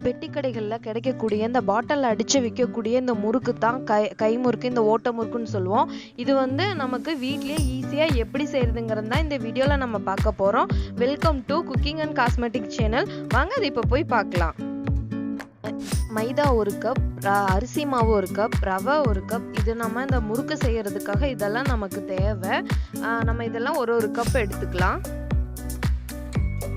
பெட்டி கடைகள்ல கிடைக்கக்கூடிய இந்த பாட்டில் அடிச்சு விற்கக்கூடிய இந்த முறுக்கு தான் கை முறுக்கு, இந்த ஓட்ட முறுக்குன்னு சொல்லுவோம். இது வந்து நமக்கு வீட்லயே ஈஸியா எப்படி செய்யறதுங்கிறது தான் இந்த வீடியோல நம்ம பார்க்க போறோம். Welcome to cooking and cosmetic channel. வாங்க அது இப்ப போய் பார்க்கலாம். மைதா 1 கப், அரிசி மாவு 1 கப், ரவை 1 கப். இது நம்ம இந்த முறுக்கு செய்யறதுக்காக இதெல்லாம் நமக்கு தேவை. நம்ம இதெல்லாம் ஒரு கப் எடுத்துக்கலாம்.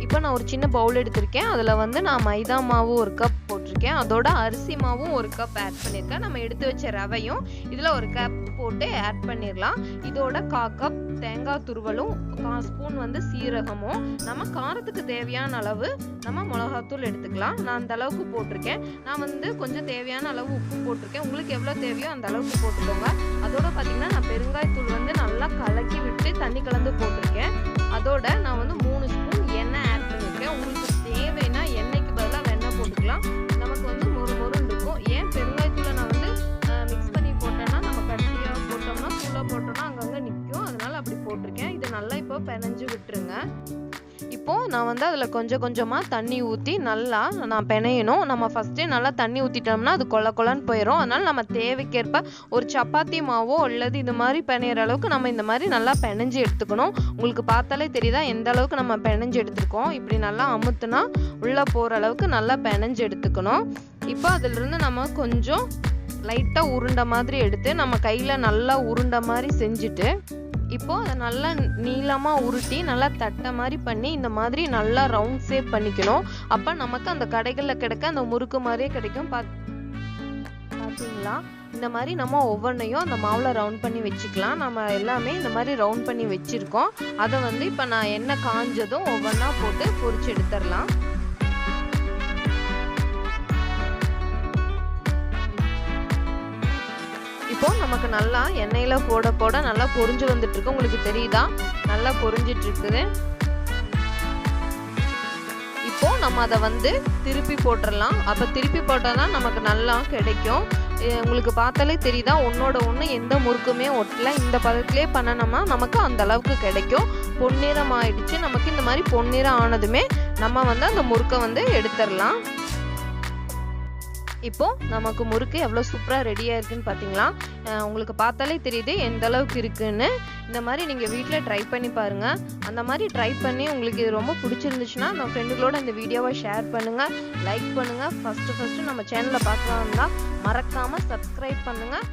இப்போ நான் ஒரு சின்ன பவுல் எடுத்திருக்கேன். அதில் வந்து நான் மைதா மாவு 1 கப் போட்டிருக்கேன். அதோட அரிசி மாவும் 1 கப் ஆட் பண்ணியிருக்கேன். நம்ம எடுத்து வச்ச ரவையும் இதில் 1 கப் போட்டு ஆட் பண்ணிடலாம். இதோட 1/4 கப் தேங்காய் துருவலும், 1/4 ஸ்பூன் வந்து சீரகமும், நம்ம காரத்துக்கு தேவையான அளவு நம்ம மிளகாத்தூள் எடுத்துக்கலாம். நான் அந்த அளவுக்கு போட்டிருக்கேன். நான் வந்து கொஞ்சம் தேவையான அளவு உப்பு போட்டிருக்கேன். உங்களுக்கு எவ்வளோ தேவையோ அந்த அளவுக்கு போட்டுக்கோங்க. அதோட பார்த்தீங்கன்னா நான் பெருங்காயத்தூள் வந்து நல்லா கலக்கி விட்டு தண்ணி கலந்து போட்டிருக்கேன். அதோட நான் வந்து 3 ஸ்பூன் எண்ணெய் ஆட் பண்ணியிருக்கேன். உங்களுக்கு தேவைன்னா எண்ணெய்க்கு பதிலாக வெண்ணெய் போட்டுக்கலாம். நமக்கு வந்து மொறுன்னு இருக்கும். ஏன் பெருங்காயத்தூளை நான் வந்து மிக்ஸ் பண்ணி போட்டேன்னா, நம்ம கட்டியாக போட்டோம்னா தூளாக போட்டோம்னா அங்கங்கே நிற்கும். அதனால அப்படி போட்டிருக்கேன். இதை நல்லா இப்போ பிணைஞ்சு விட்டுருங்க. இப்போ நான் வந்து அதில் கொஞ்சம் கொஞ்சமாக தண்ணி ஊற்றி நல்லா நான் பிணையணும். நம்ம ஃபஸ்ட்டே நல்லா தண்ணி ஊற்றிட்டோம்னா அது கொலன்னு போயிடும். அதனால நம்ம தேவைக்கேற்ப ஒரு சப்பாத்தி மாவோ அல்லது இது மாதிரி பிணையிற அளவுக்கு நம்ம இந்த மாதிரி நல்லா பிணைஞ்சு எடுத்துக்கணும். உங்களுக்கு பார்த்தாலே தெரியுதா எந்த அளவுக்கு நம்ம பிணைஞ்சு எடுத்துருக்கோம். இப்படி நல்லா அமுத்துனா உள்ளே போகிற அளவுக்கு நல்லா பிணைஞ்சு எடுத்துக்கணும். இப்போ அதிலிருந்து நம்ம கொஞ்சம் லைட்டாக உருண்டை மாதிரி எடுத்து நம்ம கையில் நல்லா உருண்டை மாதிரி செஞ்சுட்டு, இப்போ அதை நல்லா நீளமாக உருட்டி நல்லா தட்டை மாதிரி பண்ணி இந்த மாதிரி நல்லா ரவுண்ட் ஷேப் பண்ணிக்கணும். அப்போ நமக்கு அந்த கடைகளில் கிடைக்க அந்த முறுக்கு மாதிரியே கிடைக்கும். பார்த்தீங்களா, இந்த மாதிரி நம்ம ஒவ்வொன்றையும் அந்த மாவில் ரவுண்ட் பண்ணி வச்சுக்கலாம். நம்ம எல்லாமே இந்த மாதிரி ரவுண்ட் பண்ணி வச்சுருக்கோம். அதை வந்து இப்போ நான் எண்ணெய் காஞ்சதும் ஒவ்வொன்றா போட்டு பொரிச்சு எடுத்துடலாம். இப்போ நமக்கு நல்லா எண்ணெயில போட நல்லா பொரிஞ்சு வந்துட்டு இருக்கு. உங்களுக்கு தெரியுதா, நல்லா பொரிஞ்சிட்டு இருக்குது. இப்போ நம்ம அதை வந்து திருப்பி போட்டுடலாம். அப்போ திருப்பி போட்டால் தான் நமக்கு நல்லா கிடைக்கும். உங்களுக்கு பார்த்தாலே தெரியுதா, ஒன்னோட ஒன்று எந்த முறுக்குமே ஒட்டல. இந்த பதத்திலே பண்ணணும்னா நமக்கு அந்த அளவுக்கு கிடைக்கும். பொன்னிறம் ஆயிடுச்சு. நமக்கு இந்த மாதிரி பொன்னிறம் ஆனதுமே நம்ம வந்து அந்த முறுக்கை வந்து எடுத்துடலாம். இப்போ நமக்கு முறுக்கு எவ்வளோ சூப்பராக ரெடியாக இருக்குன்னு பார்த்தீங்களா? உங்களுக்கு பார்த்தாலே தெரியுது எந்த அளவுக்கு இருக்குன்னு. இந்த மாதிரி நீங்கள் வீட்டில் ட்ரை பண்ணி பாருங்கள். அந்த மாதிரி ட்ரை பண்ணி உங்களுக்கு இது ரொம்ப பிடிச்சிருந்துச்சுன்னா நம்ம ஃப்ரெண்டுகளோட இந்த வீடியோவை ஷேர் பண்ணுங்கள், லைக் பண்ணுங்கள். ஃபஸ்ட்டு நம்ம சேனலை பார்க்கலாம் இருந்தால் மறக்காமல் சப்ஸ்கிரைப் பண்ணுங்கள்.